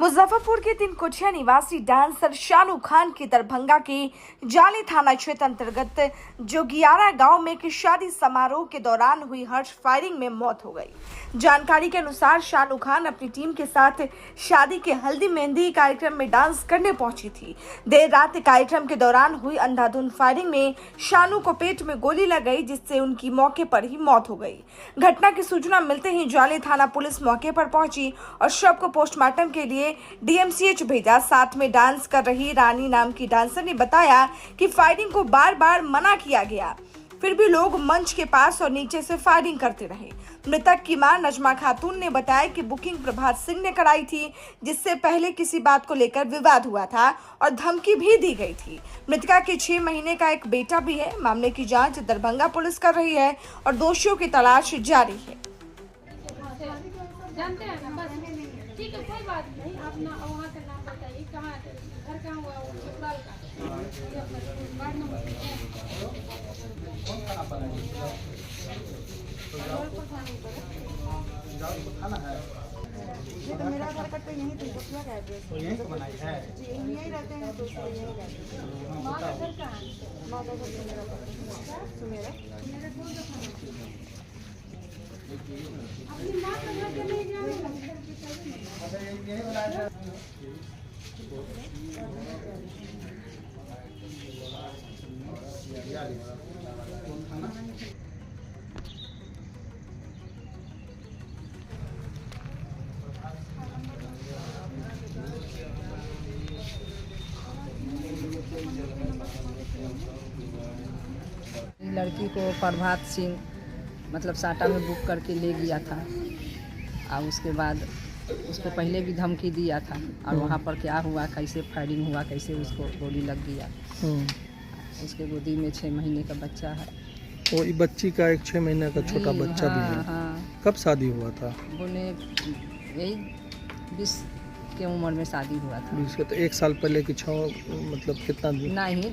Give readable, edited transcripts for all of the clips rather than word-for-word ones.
मुजफ्फरपुर के 3 कुटिया निवासी डांसर शानू खान की दरभंगा के जाली थाना क्षेत्र अंतर्गत जोगियारा गांव में एक शादी समारोह के दौरान हुई हर्ष फायरिंग में मौत हो गई। जानकारी के अनुसार शानू खान अपनी टीम के साथ शादी के हल्दी मेहंदी कार्यक्रम में डांस करने पहुंची थी। देर रात कार्यक्रम के दौरान हुई अंधाधुंध फायरिंग में शानू को पेट में गोली लग गई, जिससे उनकी मौके पर ही मौत हो गई। घटना की सूचना मिलते ही जाली थाना पुलिस मौके पर पहुंची और शव को पोस्टमार्टम के लिए डीएमसीएच भेजा। साथ में डांस कर रही रानी नाम की डांसर ने बताया कि फायरिंग को बार बार मना किया गया, फिर भी लोग मंच के पास और नीचे से फायरिंग करते रहे। मृतक की मां नजमा खातून ने बताया कि बुकिंग प्रभात सिंह ने कराई थी, जिससे पहले किसी बात को लेकर विवाद हुआ था और धमकी भी दी गई थी। मृतका के 6 महीने का एक बेटा भी है। मामले की जांच दरभंगा पुलिस कर रही है और दोषियों की तलाश जारी है। जानते हैं ना, बस ठीक है, कोई बात नहीं। आप ना वहाँ का नाम बताइए, कहाँ घर कहाँ हुआ, वो ससुराल का वार्ड नंबर थाना है। ये तो मेरा घर कट यहीं थी, कुटिया का एड्रेस तो यहीं से बनाई है जी, यहीं रहते हैं तो उसको यहीं रहते हैं। माँ का घर कहाँ है? माँ का घर सुमेरा सुमेरा मेरे दो अपनी माँ का घर के नहीं जाने अच्छा, यही बनाया था। कौन थाना? लड़की को प्रभात सिंह मतलब साटा में बुक करके ले गया था और उसके बाद उसको पहले भी धमकी दिया था और वहाँ पर क्या हुआ, कैसे फायरिंग हुआ, कैसे उसको गोली लग गया। उसके गोदी में 6 महीने का बच्चा है। वो बच्ची का एक 6 महीने का छोटा बच्चा भी है। हाँ, कब शादी हुआ था? बोले यही 20 के उम्र में शादी हुआ था। 20 के तो 1 साल पहले की 6 मतलब कितना दिन? नहीं,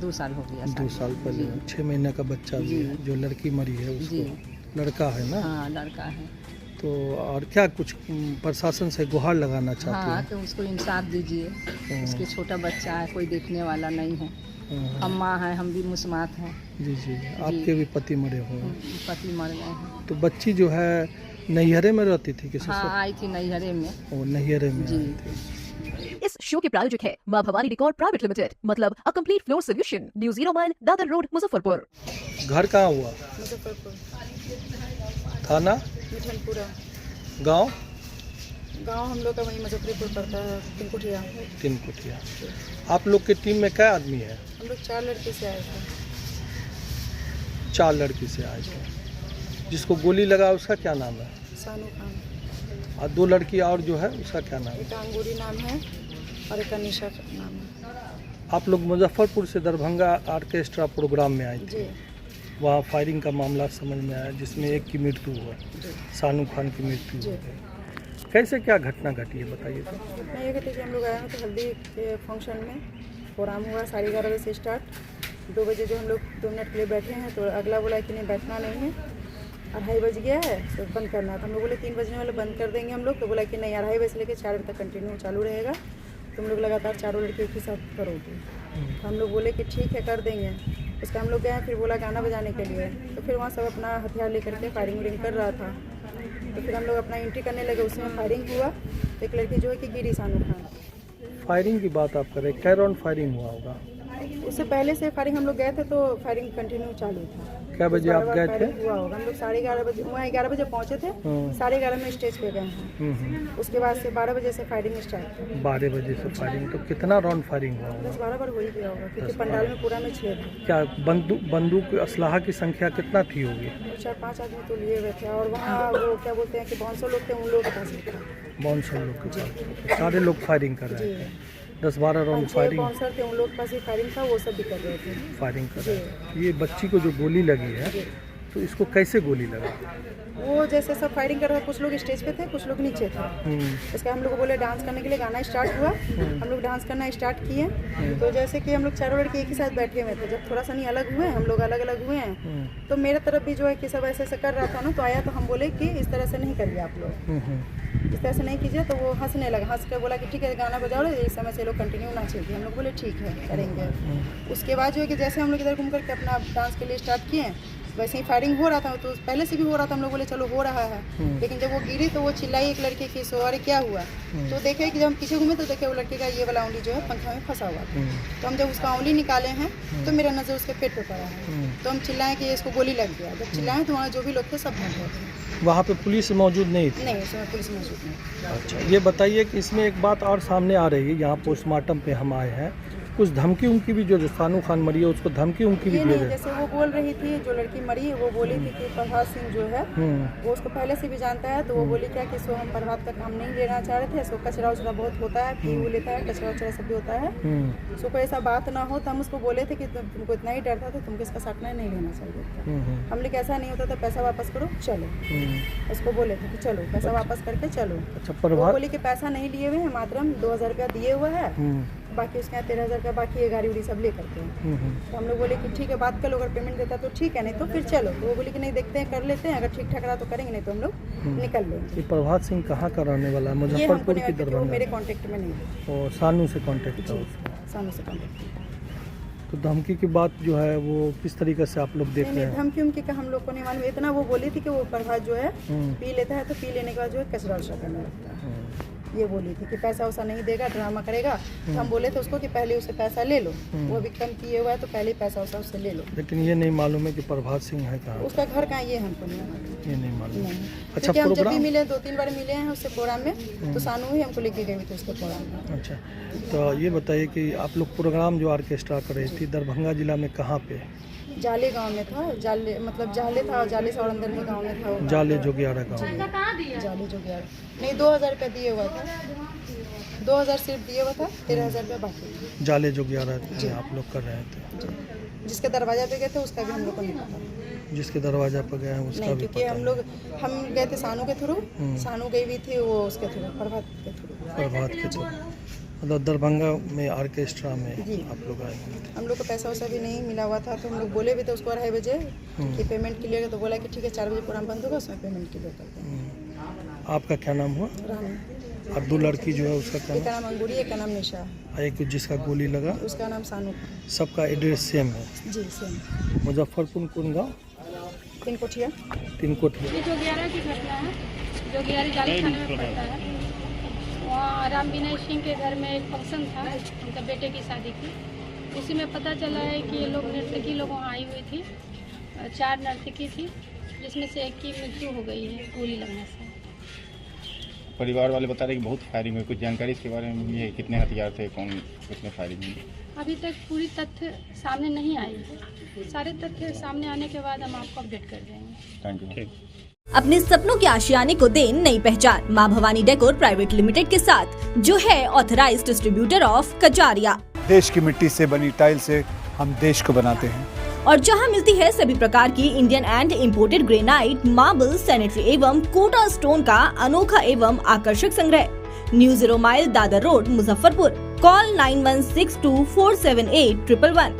2 साल हो गया। 2 साल पहले 6 महीने का बच्चा भी है। जो लड़की मरी है उसको लड़का है ना? हाँ, लड़का है। तो और क्या कुछ प्रशासन से गुहार लगाना चाहते हाँ, हैं? तो उसको इंसाफ दीजिए। उसके छोटा बच्चा है, कोई देखने वाला नहीं है। हम माँ हैं, हम भी मुस्मात हैं। जी जी, आपके भी पति मरे हुए हैं। पति मर गए हैं। तो बच्ची जो है नैहरे में रहती थी किसी हाँ, आई थी नैहरे में। वो नैहरे में जी। आई थी। इस शो के प्रायोजक है मां भवानी डेकोर प्राइवेट लिमिटेड, मतलब a complete floor solution, new 0 mile Dadar road, Muzaffarpur. घर कहाँ हुआ? मुजफ्फरपुर थाना? मिठनपुरा गांव? गांव हम लोग का वहीं मुजफ्फरपुर पड़ता है। 3 कुटिया। 3 कुटिया। आप लोग के टीम में क्या आदमी है? हम लोग 4 लड़के से आए थे। 4 लड़की से आए थे। जिसको गोली लगा उसका क्या नाम है? शानू खान। और 2 लड़की और जो है उसका क्या नाम है? एक अंगूरी नाम है और एक अनिशा नाम है। आप लोग मुजफ्फरपुर से दरभंगा ऑर्केस्ट्रा प्रोग्राम में आए थे। जी वहाँ फायरिंग का मामला समझ में आया, जिसमें एक की मृत्यु हुआ, शानू खान की मृत्यु जी। हो गई। कैसे क्या घटना घटी है बताइए तो। मैं ये कहती कि हम लोग आए हैं तो हल्दी के फंक्शन में प्रोग्राम हुआ 11:30 बजे से स्टार्ट। 2 बजे जो हम लोग 2 मिनट के लिए बैठे हैं तो अगला बोला कि नहीं बैठना नहीं है, 2:30 बज गया है तो बंद करना था। हम लोग बोले 3 बजने वाले बंद कर देंगे हम लोग, तो बोला कि नहीं 2:30 बजे से लेकर 4 बजे तक कंटिन्यू चालू रहेगा। तुम लोग लगातार 4 लड़के एक ही साथ करोगे। तो हम लोग बोले कि ठीक है कर देंगे। उसका हम लोग गए, फिर बोला गाना बजाने के लिए, तो फिर वहाँ सब अपना हथियार लेकर के फायरिंग वरिंग कर रहा था। तो फिर हम लोग अपना एंट्री करने लगे, उसमें फायरिंग हुआ तो एक लड़की जो है कि गिरी शानू खान। फायरिंग की बात आप करें, कै राउंड फायरिंग हुआ होगा? उससे पहले से फायरिंग हम लोग गए थे तो फायरिंग कंटिन्यू चालू था। क्या बजे आप गए थे? हुआ होगा, हम लोग 11:30 बजे वहाँ 11 बजे पहुँचे थे। 11:30 में स्टेज पे गए हैं। उसके बाद से 12 बजे से फायरिंग स्टार्ट हुई। 12 बजे से फायरिंग। तो कितना राउंड फायरिंग हुआ होगा? 10-12 बार हो ही गया होगा, क्योंकि पंडाल में पूरा में 6 थे। क्या बंदूक असलाहा की संख्या कितना थी होगी? 4-5 आदमी तो लिए हुए थे और वहाँ वो क्या बोलते हैं कि 500 लोग थे, उन लोगों के पास था। 500 लोग के पास सारे लोग फायरिंग कर रहे थे। 10-12 राउंड 5-6 फायरिंग बाउंसर थे, उन लोग के पास ही फायरिंग था, वो सब भी कर रहे थे। फायरिंग कर रहे थे। ये बच्ची को जो गोली लगी है तो इसको कैसे गोली लगा? वो जैसे सब फायरिंग कर रहे थे, कुछ लोग स्टेज पे थे, कुछ लोग नीचे थे। इसका हम लोग को बोले डांस करने के लिए, गाना स्टार्ट हुआ। हम लोग डांस करना स्टार्ट किए तो जैसे कि हम लोग 4 लड़के एक ही साथ बैठे हुए थे। जब थोड़ा सा नहीं अलग हुए, हम लोग अलग अलग हुए हैं, तो मेरे तरफ भी जो है कि सब ऐसे ऐसे कर रहा था ना, तो आया तो हम बोले कि इस तरह से नहीं करिए आप लोग। इस तरह से नहीं कीजिए। तो वो हंसने लगा, हंस कर बोला कि ठीक है गाना बजाओ, इस समय से लोग कंटिन्यू नाचेंगे। हम लोग बोले ठीक है करेंगे। उसके बाद जो है कि जैसे हम लोग इधर घूम करके अपना डांस के लिए स्टार्ट किए, वैसे ही फायरिंग हो रहा था, तो पहले से भी हो रहा था। हम लोग बोले चलो हो रहा है, लेकिन जब वो गिरी तो वो चिल्लाई एक लड़के की, सो अरे क्या हुआ। तो देखे कि जब हम पीछे घूमे तो देखे वो लड़के का ये वाला उंगली जो है पंखा में फंसा हुआ था। तो हम जब उसका उंगली निकाले हैं तो मेरा नज़र उसके पेट पे पड़ा है। तो हम चिल्लाएं कि इसको गोली लग गया। जब चिल्लाएं तो वहाँ जो भी लोग थे सब भाग गए थे। वहाँ पे पुलिस मौजूद नहीं थी? नहीं, उसमें पुलिस मौजूद नहीं। अच्छा, ये बताइए कि इसमें एक बात और सामने आ रही है, यहाँ पोस्टमार्टम पे हम आए हैं, कुछ धमकी उमकी भी, जो सानू खान मरी है उसको धमकी उमकी भी ये दिए नहीं, गए। जैसे वो बोल रही थी, जो लड़की मरी है वो बोली थी कि प्रभात सिंह जो है वो उसको पहले से भी जानता है। तो वो बोली क्या कि सो हम प्रभात का काम नहीं लेना चाह रहे थे, सो कचरा उचरा बहुत होता है, पी लेता है, कचरा उचरा सब भी होता है, सो कोई ऐसा बात ना हो। तो हम उसको बोले थे कि तुमको इतना ही डर था तो तुमको इसका साटना नहीं लेना चाहिए था। हम लोग ऐसा नहीं होता था, पैसा वापस करो चलो। उसको बोले थे कि चलो पैसा वापस करके चलो। अच्छा, वो प्रभात बोली कि पैसा नहीं लिए हुए हैं, मात्र 2000 रुपया दिए हुए है, बाकी उसके यहाँ 13,000 का बाकी है, गाड़ी उड़ी सब ले करके। तो हम लोग बोले कि ठीक है बात कर लो, अगर पेमेंट देता तो ठीक है, नहीं तो फिर चलो। तो वो बोले कि नहीं देखते हैं, कर लेते हैं, अगर ठीक ठाक रहा तो करेंगे, नहीं तो हम लोग निकल लेंगे। ये प्रभात सिंह कहाँ का रहने वाला है? ये हमको मुजफ्फरपुर नहीं की लगता कि वो दरभंगा? मेरे कांटेक्ट में नहीं है। और सानू से कांटेक्ट था उसका? सामने से कांटेक्ट। तो धमकी की बात जो है वो किस तरीके से आप लोग देख रहे हैं? धमकी उमकी का हम लोग को नहीं मालूम, इतना वो बोली थी कि वो प्रभात जो है पी लेता है, तो पी लेने के बाद जो है कचरा उचरा करने लगता है। ये बोली थी कि पैसा वैसा नहीं देगा, ड्रामा करेगा। तो हम बोले थे उसको कि पहले उससे पैसा ले लो, वो अभी कम किए हुआ है तो पहले पैसा वैसा उससे ले लो। लेकिन ये नहीं मालूम है कि प्रभात सिंह है कहाँ? उसका घर कहाँ ये हमको नहीं मालूम। ये नहीं मालूम। नहीं, अच्छा, क्योंकि हम जब भी प्रोग्राम मिले 2-3 बार मिले हैं उससे प्रोग्राम में, तो सानू ही हमको लेके गई थी उसके प्रोग्राम में। अच्छा, तो ये बताइए कि आप लोग प्रोग्राम जो ऑर्केस्ट्रा कर रही थी दरभंगा जिला में कहाँ पे? जाले गांव में था, जाले मतलब जाले था, और जाले से और अंदर में गांव में था वो। जाले जोगियारा गाँव। जाले जो गया नहीं, 2000 रुपया दिए हुआ था, 2000 सिर्फ दिए हुआ था, 13,000 रुपया बाकी। जाले जोगियारा में आप लोग कर रहे थे? जिसके दरवाजा पे गए थे उसका भी हम लोग को नहीं पता। जिसके दरवाजा पर गए हैं उसका नहीं, भी क्योंकि पता हम गए थे सानू के थ्रू, सानू गई हुई थी वो उसके थ्रू, प्रभात के थ्रू। प्रभात के थ्रू, मतलब दरभंगा में ऑर्केस्ट्रा में जी। आप लोग आए हुए थे। हम लोग को पैसा वैसा भी नहीं मिला हुआ था, तो हम लोग बोले भी थे उसको 2:30 बजे कि पेमेंट क्लियर है, तो बोला कि ठीक है 4 बजे प्रोग्राम बंद होगा, उसमें पेमेंट क्लियर करते हैं। आपका क्या नाम हुआ? रानी, और दो लड़की जो है उसका क्या एक का नाम अंगूरी, एक का नाम निशा, नाम? एक जिसका गोली लगा? उसका नाम सानू। सबका एड्रेस सेम है? जी सेम। मुजफ्फरपुर कौन गाँव? 3 कोठिया। 3 कोठिया। ये जोगियारा की घटना है, जोगियारा जाली थाने में पड़ता है। वहाँ राम विनय सिंह के घर में एक फंक्शन था, उनका बेटे की शादी की। उसी में पता चला है कि ये लोग नर्तकी लोग वहाँ आई हुई थी, 4 नर्तकी थी, जिसमें से एक की मृत्यु हो गई है गोली लगने से। परिवार वाले बता रहे कि बहुत फायरिंग हुई, कुछ जानकारी इसके बारे में? ये कितने हथियार थे, कौन किसने फायरिंग की? अभी तक पूरी तथ्य सामने नहीं आई है, सारे तथ्य सामने आने के बाद हम आपको अपडेट कर देंगे। Thank you. अपने सपनों के आशियाने को दे नई पहचान माँ भवानी डेकोर प्राइवेट लिमिटेड के साथ, जो है ऑथराइज्ड डिस्ट्रीब्यूटर ऑफ कचारिया। देश की मिट्टी से बनी टाइल से हम देश को बनाते हैं, और जहां मिलती है सभी प्रकार की Indian and imported granite, marble, sanitary एवं कोटा स्टोन का अनोखा एवं आकर्षक संग्रह। New 0 mile Dadar road, Muzaffarpur. Call 9162478111।